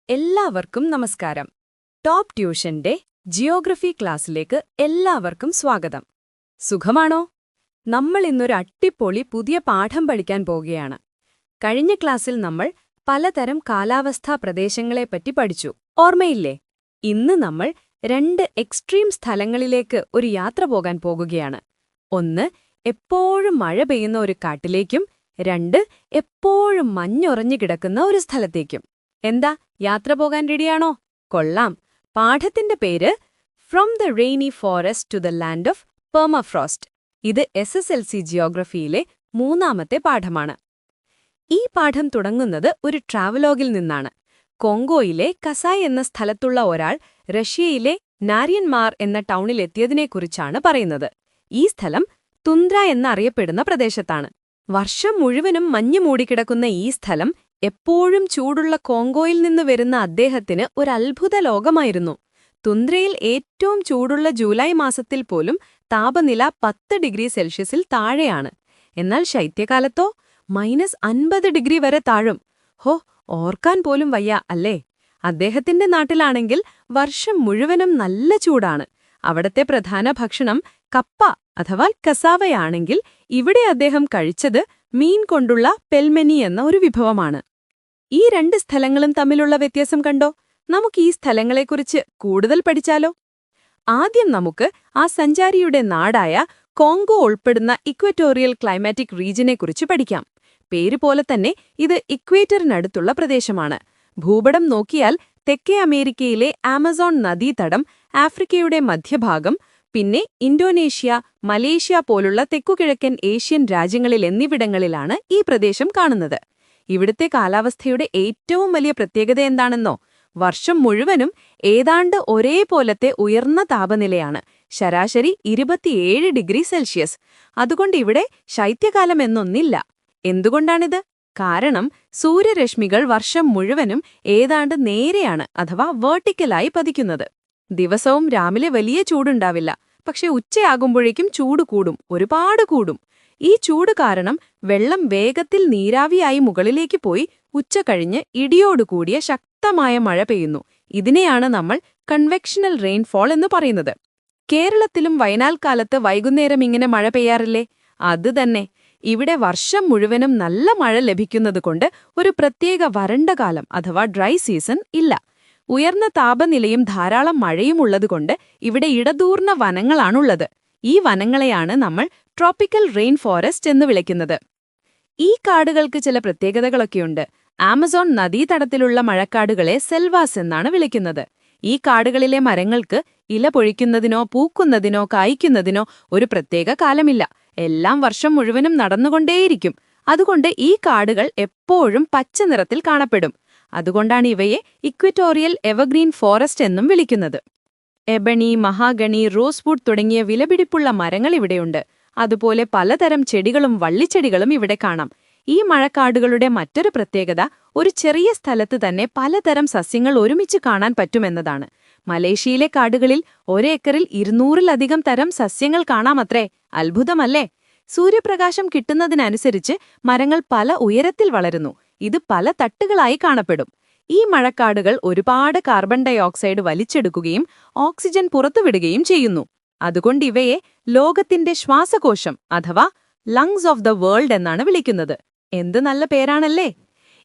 എല്ലാവർക്കും നമസ്കാരം. Top ട്യൂഷന്റെ geography ക്ലാസ്സിലേക്ക് എല്ലാവർക്കും സ്വാഗതം. സുഖമാണോ? നമ്മൾ ഇന്നൊരു അട്ടിപ്പൊളി പുതിയ പാഠം പഠിക്കാൻ പോകുകയാണ്. കഴിഞ്ഞ ക്ലാസ്സിൽ നമ്മൾ പലതരം കാലാവസ്ഥാ പ്രദേശങ്ങളെപ്പറ്റി പഠിച്ചു, ഓർമ്മയില്ലേ? ഇന്ന് നമ്മൾ രണ്ട് എക്സ്ട്രീം സ്ഥലങ്ങളിലേക്ക് ഒരു യാത്ര പോകാൻ പോകുകയാണ്. ഒന്ന്, എപ്പോഴും മഴ പെയ്യുന്ന ഒരു കാട്ടിലേക്കും, രണ്ട്, എപ്പോഴും മഞ്ഞുറഞ്ഞു കിടക്കുന്ന ഒരു സ്ഥലത്തേക്കും. എന്താ, യാത്ര പോകാൻ റെഡിയാണോ? കൊള്ളാം. പാഠത്തിന്റെ പേര് from the rainy forest to the land of permafrost. ഇത് SSLC ജിയോഗ്രഫിയിലെ മൂന്നാമത്തെ പാഠമാണ്. ഈ പാഠം തുടങ്ങുന്നത് ഒരു ട്രാവലോഗിൽ നിന്നാണ്. കോങ്കോയിലെ കസായ് എന്ന സ്ഥലത്തുള്ള ഒരാൾ റഷ്യയിലെ നാരിയൻമാർ എന്ന ടൗണിലെത്തിയതിനെക്കുറിച്ചാണ് പറയുന്നത്. ഈ സ്ഥലം തുന്ദ്ര എന്നറിയപ്പെടുന്ന പ്രദേശത്താണ്. വർഷം മുഴുവനും മഞ്ഞ് മൂടിക്കിടക്കുന്ന ഈ സ്ഥലം എപ്പോഴും ചൂടുള്ള കോങ്കോയിൽ നിന്ന് വരുന്ന അദ്ദേഹത്തിന് ഒരു അത്ഭുത ലോകമായിരുന്നു. തുന്ദ്രയിൽ ഏറ്റവും ചൂടുള്ള ജൂലൈ മാസത്തിൽ പോലും താപനില 10 ഡിഗ്രി സെൽഷ്യസിൽ താഴെയാണ്. എന്നാൽ ശൈത്യകാലത്തോ -50 ഡിഗ്രി വരെ താഴും. ഹോ, ഓർക്കാൻ പോലും വയ്യ അല്ലേ? അദ്ദേഹത്തിന്റെ നാട്ടിലാണെങ്കിൽ വർഷം മുഴുവനും നല്ല ചൂടാണ്. അവിടത്തെ പ്രധാന ഭക്ഷണം കപ്പ അഥവാ കസാവയാണെങ്കിൽ ഇവിടെ അദ്ദേഹം കഴിച്ചത് മീൻ കൊണ്ടുള്ള പെൽമെനി എന്ന ഒരു വിഭവമാണ്. ഈ രണ്ട് സ്ഥലങ്ങളും തമ്മിലുള്ള വ്യത്യാസം കണ്ടോ? നമുക്ക് ഈ സ്ഥലങ്ങളെക്കുറിച്ച് കൂടുതൽ പഠിച്ചാലോ? ആദ്യം നമുക്ക് ആ സഞ്ചാരിയുടെ നാടായ കോങ്കോ ഉൾപ്പെടുന്ന ഇക്വറ്റോറിയൽ ക്ലൈമാറ്റിക് റീജിയനെക്കുറിച്ച് പഠിക്കാം. പേരുപോലെ തന്നെ ഇത് ഇക്വേറ്ററിനടുത്തുള്ള പ്രദേശമാണ്. ഭൂപടം നോക്കിയാൽ തെക്കേ അമേരിക്കയിലെ ആമസോൺ നദീതടം, ആഫ്രിക്കയുടെ മധ്യഭാഗം, പിന്നെ ഇന്തോനേഷ്യ, മലേഷ്യ പോലുള്ള തെക്കുകിഴക്കൻ ഏഷ്യൻ രാജ്യങ്ങളിൽ എന്നിവിടങ്ങളിലാണ് ഈ പ്രദേശം കാണുന്നത്. ഇവിടുത്തെ കാലാവസ്ഥയുടെ ഏറ്റവും വലിയ പ്രത്യേകത എന്താണെന്നോ? വർഷം മുഴുവനും ഏതാണ്ട് ഒരേപോലത്തെ ഉയർന്ന താപനിലയാണ്. ശരാശരി 27 ഡിഗ്രി സെൽഷ്യസ്. അതുകൊണ്ട് ഇവിടെ ശൈത്യകാലം എന്നൊന്നില്ല. എന്തുകൊണ്ടാണിത്? കാരണം സൂര്യരശ്മികൾ വർഷം മുഴുവനും ഏതാണ്ട് നേരെയാണ് അഥവാ വേർട്ടിക്കലായി പതിക്കുന്നത്. ദിവസവും രാവിലെ വലിയ ചൂടുണ്ടാവില്ല, പക്ഷെ ഉച്ചയാകുമ്പോഴേക്കും ചൂട് കൂടും, ഒരുപാട് കൂടും. ഈ ചൂട് കാരണം വെള്ളം വേഗത്തിൽ നീരാവിയായി മുകളിലേക്ക് പോയി ഉച്ച കഴിഞ്ഞ് ഇടിയോടുകൂടിയ ശക്തമായ മഴ പെയ്യുന്നു. ഇതിനെയാണ് നമ്മൾ കൺവെക്ഷണൽ റെയിൻഫോൾ എന്ന് പറയുന്നത്. കേരളത്തിലും വയനാൽക്കാലത്ത് വൈകുന്നേരം ഇങ്ങനെ മഴ പെയ്യാറില്ലേ? അത് തന്നെ. ഇവിടെ വർഷം മുഴുവനും നല്ല മഴ ലഭിക്കുന്നതുകൊണ്ട് ഒരു പ്രത്യേക വരണ്ട കാലം അഥവാ ഡ്രൈ സീസൺ ഇല്ല. ഉയർന്ന താപനിലയും ധാരാളം മഴയും ഉള്ളതുകൊണ്ട് ഇവിടെ ഇടതൂർന്ന വനങ്ങളാണുള്ളത്. ഈ വനങ്ങളെയാണ് നമ്മൾ ട്രോപ്പിക്കൽ റെയിൻ ഫോറസ്റ്റ് എന്ന് വിളിക്കുന്നത്. ഈ കാടുകൾക്ക് ചില പ്രത്യേകതകളൊക്കെയുണ്ട്. ആമസോൺ നദീതടത്തിലുള്ള മഴക്കാടുകളെ സെൽവാസ് എന്നാണ് വിളിക്കുന്നത്. ഈ കാടുകളിലെ മരങ്ങൾക്ക് ഇല പൊഴിക്കുന്നതിനോ പൂക്കുന്നതിനോ കായ്ക്കുന്നതിനോ ഒരു പ്രത്യേക കാലമില്ല. എല്ലാം വർഷം മുഴുവനും നടന്നുകൊണ്ടേയിരിക്കും. അതുകൊണ്ട് ഈ കാടുകൾ എപ്പോഴും പച്ച നിറത്തിൽ കാണപ്പെടും. അതുകൊണ്ടാണ് ഇവയെ ഇക്വറ്റോറിയൽ എവർഗ്രീൻ ഫോറസ്റ്റ് എന്നും വിളിക്കുന്നത്. എബണി, മഹാഗണി, റോസ്വുഡ് തുടങ്ങിയ വിലപിടിപ്പുള്ള മരങ്ങൾ ഇവിടെയുണ്ട്. അതുപോലെ പലതരം ചെടികളും വള്ളിച്ചെടികളും ഇവിടെ കാണാം. ഈ മഴക്കാടുകളുടെ മറ്റൊരു പ്രത്യേകത ഒരു ചെറിയ സ്ഥലത്ത് തന്നെ പലതരം സസ്യങ്ങൾ ഒരുമിച്ച് കാണാൻ പറ്റുമെന്നതാണ്. മലേഷ്യയിലെ കാടുകളിൽ ഒരേക്കറിൽ 200-ലധികം തരം സസ്യങ്ങൾ കാണാമത്രേ. അത്ഭുതമല്ലേ? സൂര്യപ്രകാശം കിട്ടുന്നതിനനുസരിച്ച് മരങ്ങൾ പല ഉയരത്തിൽ വളരുന്നു. ഇത് പല തട്ടുകളായി കാണപ്പെടും. ഈ മഴക്കാടുകൾ ഒരുപാട് കാർബൺ ഡൈ ഓക്സൈഡ് വലിച്ചെടുക്കുകയും ഓക്സിജൻ പുറത്തുവിടുകയും ചെയ്യുന്നു. അതുകൊണ്ട് ഇവയെ ലോകത്തിന്റെ ശ്വാസകോശം അഥവാ ലങ്സ് ഓഫ് ദ വേൾഡ് എന്നാണ് വിളിക്കുന്നത്. എന്ത് നല്ല പേരാണല്ലേ?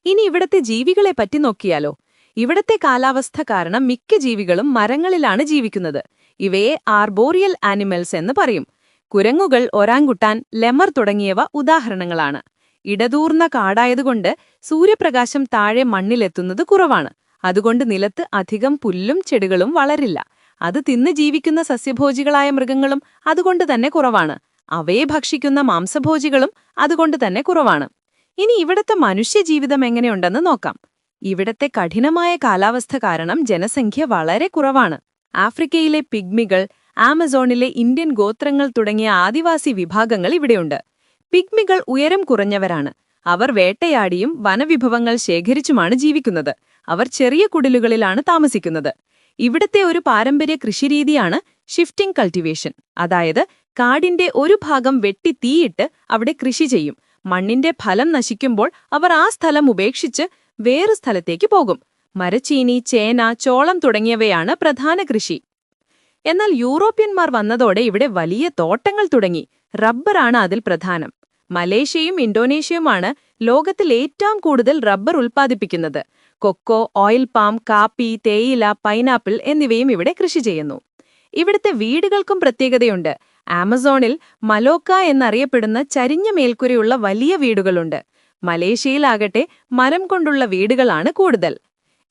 ഇനി ഇവിടത്തെ ജീവികളെ പറ്റി നോക്കിയാലോ? ഇവിടത്തെ കാലാവസ്ഥ കാരണം മിക്ക ജീവികളും മരങ്ങളിലാണ് ജീവിക്കുന്നത്. ഇവയെ ആർബോറിയൽ ആനിമൽസ് എന്ന് പറയും. കുരങ്ങുകൾ, ഒറാങ്കുട്ടാൻ, ലെമർ തുടങ്ങിയവ ഉദാഹരണങ്ങളാണ്. ഇടതൂർന്ന കാടായതുകൊണ്ട് സൂര്യപ്രകാശം താഴെ മണ്ണിലെത്തുന്നത് കുറവാണ്. അതുകൊണ്ട് നിലത്ത് അധികം പുല്ലും ചെടികളും വളരില്ല. അത് തിന്ന് ജീവിക്കുന്ന സസ്യഭോജികളായ മൃഗങ്ങളും അതുകൊണ്ട് തന്നെ കുറവാണ്. അവയെ ഭക്ഷിക്കുന്ന മാംസഭോജികളും അതുകൊണ്ട് തന്നെ കുറവാണ്. ഇനി ഇവിടത്തെ മനുഷ്യജീവിതം എങ്ങനെയുണ്ടെന്ന് നോക്കാം. ഇവിടത്തെ കഠിനമായ കാലാവസ്ഥ കാരണം ജനസംഖ്യ വളരെ കുറവാണ്. ആഫ്രിക്കയിലെ പിഗ്മികൾ, ആമസോണിലെ ഇന്ത്യൻ ഗോത്രങ്ങൾ തുടങ്ങിയ ആദിവാസി വിഭാഗങ്ങൾ ഇവിടെയുണ്ട്. പിഗ്മികൾ ഉയരം കുറഞ്ഞവരാണ്. അവർ വേട്ടയാടിയും വനവിഭവങ്ങൾ ശേഖരിച്ചുമാണ് ജീവിക്കുന്നത്. അവർ ചെറിയ കുടിലുകളിലാണ് താമസിക്കുന്നത്. ഇവിടത്തെ ഒരു പാരമ്പര്യ കൃഷിരീതിയാണ് ഷിഫ്റ്റിംഗ് കൾട്ടിവേഷൻ. അതായത് കാടിന്റെ ഒരു ഭാഗം വെട്ടി തീയിട്ട് അവിടെ കൃഷി ചെയ്യും. മണ്ണിന്റെ ഫലം നശിക്കുമ്പോൾ അവർ ആ സ്ഥലം ഉപേക്ഷിച്ച് വേറൊരു സ്ഥലത്തേക്ക് പോകും. മരച്ചീനി, ചേന, ചോളം തുടങ്ങിയവയാണ് പ്രധാന കൃഷി. എന്നാൽ യൂറോപ്യന്മാർ വന്നതോടെ ഇവിടെ വലിയ തോട്ടങ്ങൾ തുടങ്ങി. റബ്ബറാണ് അതിൽ പ്രധാനം. മലേഷ്യയും ഇന്തോനേഷ്യയുമാണ് ലോകത്തിൽ ഏറ്റവും കൂടുതൽ റബ്ബർ ഉൽപ്പാദിപ്പിക്കുന്നത്. കൊക്കോ, ഓയിൽ പാം, കാപ്പി, തേയില, പൈനാപ്പിൾ എന്നിവയും ഇവിടെ കൃഷി ചെയ്യുന്നു. ഇവിടുത്തെ വീടുകൾക്കും പ്രത്യേകതയുണ്ട്. ആമസോണിൽ മലോക്ക എന്നറിയപ്പെടുന്ന ചരിഞ്ഞ മേൽക്കൂരയുള്ള വലിയ വീടുകളുണ്ട്. മലേഷ്യയിലാകട്ടെ മരം കൊണ്ടുള്ള വീടുകളാണ് കൂടുതൽ.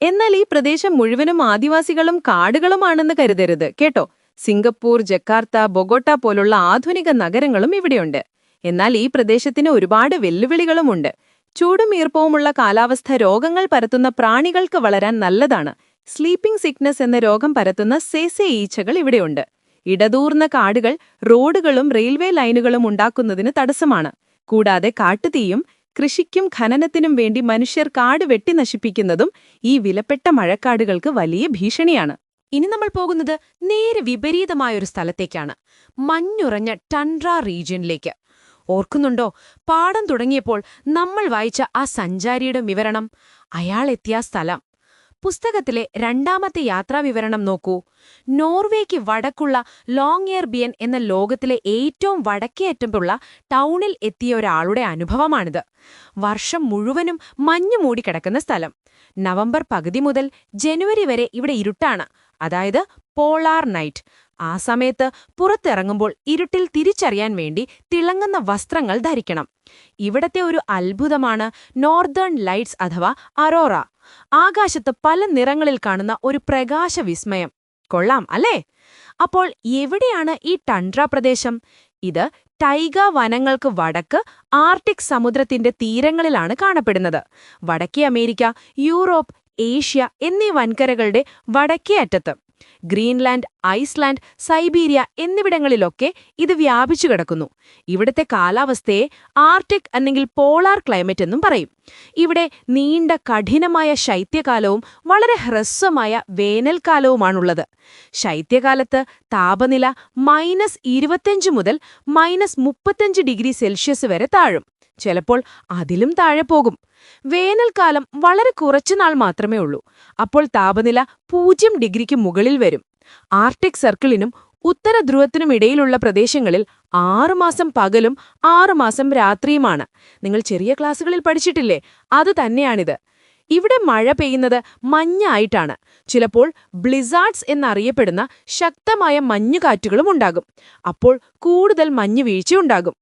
എന്നാൽ ഈ പ്രദേശം മുഴുവനും ആദിവാസികളും കാടുകളുമാണെന്ന് കരുതരുത് കേട്ടോ. സിംഗപ്പൂർ, ജക്കാർത്ത, ബൊഗോട്ട പോലുള്ള ആധുനിക നഗരങ്ങളും ഇവിടെയുണ്ട്. എന്നാൽ ഈ പ്രദേശത്തിന് ഒരുപാട് വെല്ലുവിളികളുമുണ്ട്. ചൂടും ഈർപ്പവുമുള്ള കാലാവസ്ഥ രോഗങ്ങൾ പരത്തുന്ന പ്രാണികൾക്ക് വളരാൻ നല്ലതാണ്. സ്ലീപ്പിംഗ് സിക്നസ് എന്ന രോഗം പരത്തുന്ന സേസെ ഈച്ചകൾ ഇവിടെയുണ്ട്. ഇടതൂർന്ന കാടുകൾ റോഡുകളും റെയിൽവേ ലൈനുകളും ഉണ്ടാക്കുന്നതിന് തടസ്സമാണ്. കൂടാതെ കാട്ടുതീയും കൃഷിക്കും ഖനനത്തിനും വേണ്ടി മനുഷ്യർ കാട് വെട്ടി നശിപ്പിക്കുന്നതും ഈ വിലപ്പെട്ട മഴക്കാടുകൾക്ക് വലിയ ഭീഷണിയാണ്. ഇനി നമ്മൾ പോകുന്നത് നേരെ വിപരീതമായൊരു സ്ഥലത്തേക്കാണ്. മഞ്ഞുറഞ്ഞ ടണ്ട്ര റീജിയനിലേക്ക്. ഓർക്കുന്നുണ്ടോ, പാഠം തുടങ്ങിയപ്പോൾ നമ്മൾ വായിച്ച ആ സഞ്ചാരിയുടെ വിവരണം? അയാളെത്തിയ സ്ഥലം. പുസ്തകത്തിലെ രണ്ടാമത്തെ യാത്രാവിവരണം നോക്കൂ. നോർവേക്ക് വടക്കുള്ള ലോങ്യെർബിയൻ എന്ന ലോകത്തിലെ ഏറ്റവും വടക്കേയറ്റമുള്ള ടൗണിൽ എത്തിയ ഒരാളുടെ അനുഭവമാണിത്. വർഷം മുഴുവനും മഞ്ഞു മൂടിക്കിടക്കുന്ന സ്ഥലം. നവംബർ പകുതി മുതൽ ജനുവരി വരെ ഇവിടെ ഇരുട്ടാണ്, അതായത് പോളാർ നൈറ്റ്. ആ സമയത്ത് പുറത്തിറങ്ങുമ്പോൾ ഇരുട്ടിൽ തിരിച്ചറിയാൻ വേണ്ടി തിളങ്ങുന്ന വസ്ത്രങ്ങൾ ധരിക്കണം. ഇവിടത്തെ ഒരു അത്ഭുതമാണ് നോർത്തേൺ ലൈറ്റ്സ് അഥവാ അറോറ. ആകാശത്ത് പല നിറങ്ങളിൽ കാണുന്ന ഒരു പ്രകാശവിസ്മയം. കൊള്ളാം അല്ലേ? അപ്പോൾ എവിടെയാണ് ഈ ടണ്ട്ര പ്രദേശം? ഇത് ടൈഗ വനങ്ങൾക്ക് വടക്ക് ആർട്ടിക് സമുദ്രത്തിന്റെ തീരങ്ങളിലാണ് കാണപ്പെടുന്നത്. വടക്കേ അമേരിക്ക, യൂറോപ്പ്, ഏഷ്യ എന്നീ വൻകരകളുടെ വടക്കേ അറ്റത്ത്. ഗ്രീൻലാൻഡ്, ഐസ്ലാൻഡ്, സൈബീരിയ എന്നിവിടങ്ങളിലൊക്കെ ഇത് വ്യാപിച്ചു കിടക്കുന്നു. ഇവിടുത്തെ കാലാവസ്ഥയെ ആർട്ടിക് അല്ലെങ്കിൽ പോളാർ ക്ലൈമറ്റ് എന്നും പറയും. ഇവിടെ നീണ്ട കഠിനമായ ശൈത്യകാലവും വളരെ ഹ്രസ്വമായ വേനൽക്കാലവുമാണുള്ളത്. ശൈത്യകാലത്ത് താപനില -25 മുതൽ -35 ഡിഗ്രി സെൽഷ്യസ് വരെ താഴും. ചിലപ്പോൾ അതിലും താഴെ പോകും. വേനൽക്കാലം വളരെ കുറച്ചുനാൾ മാത്രമേ ഉള്ളൂ. അപ്പോൾ താപനില 0 ഡിഗ്രിക്ക് മുകളിൽ വരും. ആർട്ടിക് സർക്കിളിനും ഉത്തര ധ്രുവത്തിനുമിടയിലുള്ള പ്രദേശങ്ങളിൽ 6 മാസം പകലും 6 മാസം രാത്രിയുമാണ്. നിങ്ങൾ ചെറിയ ക്ലാസ്സുകളിൽ പഠിച്ചിട്ടില്ലേ? അത് തന്നെയാണിത്. ഇവിടെ മഴ പെയ്യുന്നത് മഞ്ഞായിട്ടാണ്. ചിലപ്പോൾ ബ്ലിസാർഡ്സ് എന്നറിയപ്പെടുന്ന ശക്തമായ മഞ്ഞുകാറ്റുകളും ഉണ്ടാകും. അപ്പോൾ കൂടുതൽ മഞ്ഞുവീഴ്ചയുണ്ടാകും.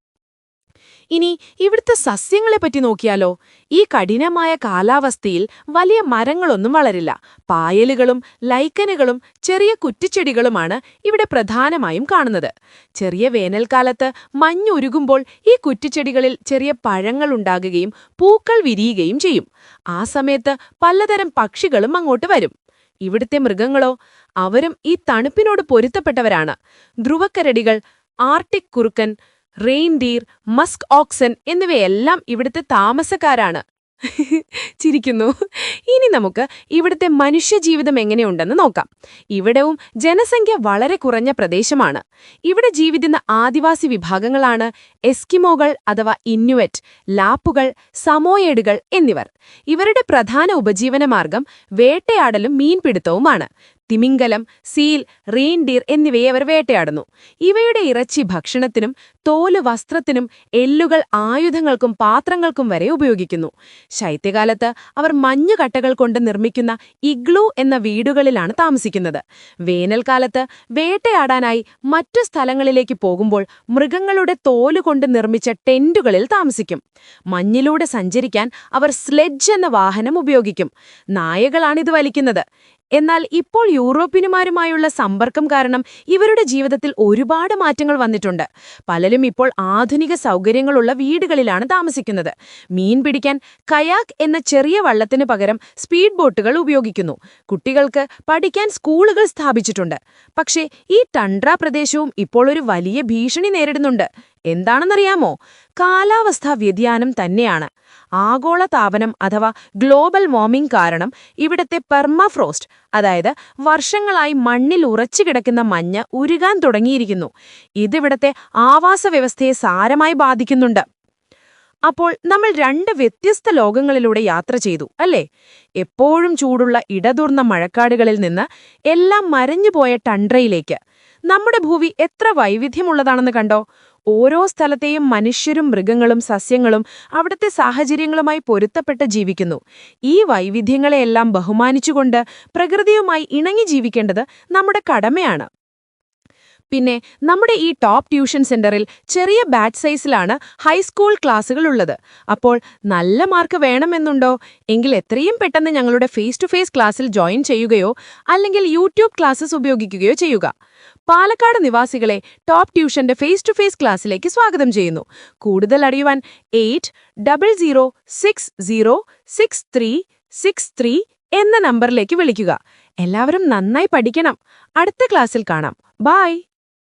ഇനി ഇവിടുത്തെ സസ്യങ്ങളെപ്പറ്റി നോക്കിയാലോ? ഈ കഠിനമായ കാലാവസ്ഥയിൽ വലിയ മരങ്ങളൊന്നും വളരില്ല. പായലുകളും ലൈക്കനുകളും ചെറിയ കുറ്റിച്ചെടികളുമാണ് ഇവിടെ പ്രധാനമായും കാണുന്നത്. ചെറിയ വേനൽക്കാലത്ത് മഞ്ഞുരുകുമ്പോൾ ഈ കുറ്റിച്ചെടികളിൽ ചെറിയ പഴങ്ങളുണ്ടാകുകയും പൂക്കൾ വിരിയുകയും ചെയ്യും. ആ സമയത്ത് പലതരം പക്ഷികളും അങ്ങോട്ട് വരും. ഇവിടുത്തെ മൃഗങ്ങളോ? അവരും ഈ തണുപ്പിനോട് പൊരുത്തപ്പെട്ടവരാണ്. ധ്രുവക്കരടികൾ, ആർട്ടിക് കുറുക്കൻ, റെയിൻഡീർ, മസ്ക് ഓക്സൻ എന്നിവയെല്ലാം ഇവിടുത്തെ താമസക്കാരാണ്. ചിരിക്കുന്നു. ഇനി നമുക്ക് ഇവിടുത്തെ മനുഷ്യജീവിതം എങ്ങനെയുണ്ടെന്ന് നോക്കാം. ഇവിടവും ജനസംഖ്യ വളരെ കുറഞ്ഞ പ്രദേശമാണ്. ഇവിടെ ജീവിക്കുന്ന ആദിവാസി വിഭാഗങ്ങളാണ് എസ്കിമോകൾ അഥവാ ഇന്നുവറ്റ്, ലാപ്പുകൾ, സമോയേഡുകൾ എന്നിവർ. ഇവരുടെ പ്രധാന ഉപജീവനമാർഗം വേട്ടയാടലും മീൻപിടുത്തവുമാണ്. തിമിംഗലം, സീൽ, റെയിൻഡീർ എന്നിവയെ അവർ വേട്ടയാടുന്നു. ഇവയുടെ ഇറച്ചി ഭക്ഷണത്തിനും തോല് വസ്ത്രത്തിനും എല്ലുകൾ ആയുധങ്ങൾക്കും പാത്രങ്ങൾക്കും വരെ ഉപയോഗിക്കുന്നു. ശൈത്യകാലത്ത് അവർ മഞ്ഞുകട്ടകൾ കൊണ്ട് നിർമ്മിക്കുന്ന ഇഗ്ലൂ എന്ന വീടുകളിലാണ് താമസിക്കുന്നത്. വേനൽക്കാലത്ത് വേട്ടയാടാനായി മറ്റു സ്ഥലങ്ങളിലേക്ക് പോകുമ്പോൾ മൃഗങ്ങളുടെ തോലുകൊണ്ട് നിർമ്മിച്ച ടെന്റുകളിൽ താമസിക്കും. മഞ്ഞിലൂടെ സഞ്ചരിക്കാൻ അവർ സ്ലെഡ്ജ് എന്ന വാഹനം ഉപയോഗിക്കും. നായകളാണിത് വലിക്കുന്നത്. എന്നാൽ ഇപ്പോൾ യൂറോപ്യന്മാരുമായുള്ള സമ്പർക്കം കാരണം ഇവരുടെ ജീവിതത്തിൽ ഒരുപാട് മാറ്റങ്ങൾ വന്നിട്ടുണ്ട്. പലരും ഇപ്പോൾ ആധുനിക സൗകര്യങ്ങളുള്ള വീടുകളിലാണ് താമസിക്കുന്നത്. മീൻ പിടിക്കാൻ കയാക്ക് എന്ന ചെറിയ വള്ളത്തിനു പകരം സ്പീഡ് ബോട്ടുകൾ ഉപയോഗിക്കുന്നു. കുട്ടികൾക്ക് പഠിക്കാൻ സ്കൂളുകൾ സ്ഥാപിച്ചിട്ടുണ്ട്. പക്ഷേ ഈ ടണ്ട്ര പ്രദേശവും ഇപ്പോൾ ഒരു വലിയ ഭീഷണി നേരിടുന്നുണ്ട്. എന്താണെന്നറിയാമോ? കാലാവസ്ഥാ വ്യതിയാനം തന്നെയാണ്. ആഗോള താപനം അഥവാ ഗ്ലോബൽ വാർമിംഗ് കാരണം ഇവിടത്തെ പെർമഫ്രോസ്റ്റ്, അതായത് വർഷങ്ങളായി മണ്ണിൽ ഉറച്ചുകിടക്കുന്ന മഞ്ഞ് ഉരുകാൻ തുടങ്ങിയിരിക്കുന്നു. ഇതിവിടത്തെ ആവാസ വ്യവസ്ഥയെ സാരമായി ബാധിക്കുന്നുണ്ട്. അപ്പോൾ നമ്മൾ രണ്ട് വ്യത്യസ്ത ലോകങ്ങളിലൂടെ യാത്ര ചെയ്തു അല്ലേ? എപ്പോഴും ചൂടുള്ള ഇടതൂർന്ന മഴക്കാടുകളിൽ നിന്ന് എല്ലാം മരഞ്ഞുപോയ ടണ്ട്രയിലേക്ക്. നമ്മുടെ ഭൂമി എത്ര വൈവിധ്യമുള്ളതാണെന്ന് കണ്ടോ? ഓരോ സ്ഥലത്തെയും മനുഷ്യരും മൃഗങ്ങളും സസ്യങ്ങളും അവിടുത്തെ സാഹചര്യങ്ങളുമായി പൊരുത്തപ്പെട്ട് ജീവിക്കുന്നു. ഈ വൈവിധ്യങ്ങളെയെല്ലാം ബഹുമാനിച്ചുകൊണ്ട് പ്രകൃതിയുമായി ഇണങ്ങി ജീവിക്കേണ്ടത് നമ്മുടെ കടമയാണ്. പിന്നെ നമ്മുടെ ഈ ടോപ്പ് ട്യൂഷൻ സെന്ററിൽ ചെറിയ ബാച്ച് സൈസിലാണ് ഹൈസ്കൂൾ ക്ലാസ്സുകളുള്ളത്. അപ്പോൾ നല്ല മാർക്ക് വേണമെന്നുണ്ടോ? എങ്കിൽ എത്രയും പെട്ടെന്ന് ഞങ്ങളുടെ ഫേസ് ടു ഫേസ് ക്ലാസ്സിൽ ജോയിൻ ചെയ്യുകയോ അല്ലെങ്കിൽ യൂട്യൂബ് ക്ലാസ്സസ് ഉപയോഗിക്കുകയോ ചെയ്യുക. പാലക്കാട് നിവാസികളെ ടോപ്പ് ട്യൂഷന്റെ ഫേസ് ടു ഫേസ് ക്ലാസ്സിലേക്ക് സ്വാഗതം ചെയ്യുന്നു. കൂടുതൽ അറിയുവാൻ 80606363 എന്ന നമ്പറിലേക്ക് വിളിക്കുക. എല്ലാവരും നന്നായി പഠിക്കണം. അടുത്ത ക്ലാസ്സിൽ കാണാം. ബൈ.